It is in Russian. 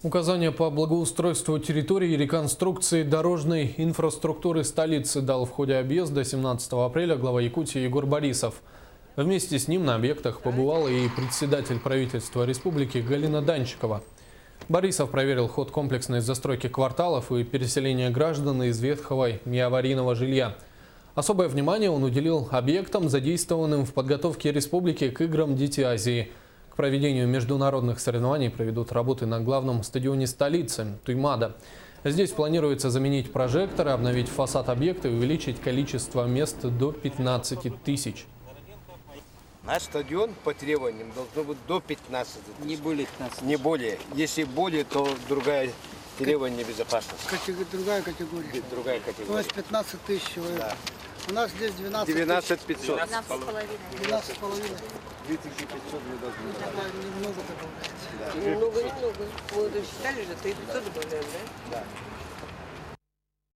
Указания по благоустройству территории и реконструкции дорожной инфраструктуры столицы дал в ходе объезда 17 апреля глава Якутии Егор Борисов. Вместе с ним на объектах побывала и председатель правительства республики Галина Данчикова. Борисов проверил ход комплексной застройки кварталов и переселения граждан из ветхого и аварийного жилья. Особое внимание он уделил объектам, задействованным в подготовке республики к играм «Дети Азии». К проведению международных соревнований проведут работы на главном стадионе столицы – Туймада. Здесь планируется заменить прожекторы, обновить фасад объекта и увеличить количество мест до 15 тысяч. Наш стадион по требованиям должно быть до 15 тысяч. Не более 15. Не более. Если более, то другая требование безопасности. Другая категория. Другая категория. То есть 15 тысяч человек. Да. У нас здесь 12 12 500. 12,5. 2500 не должны быть. Немного добавляется. Немного. Мы вот считали же, 3500 добавляем, да? Да.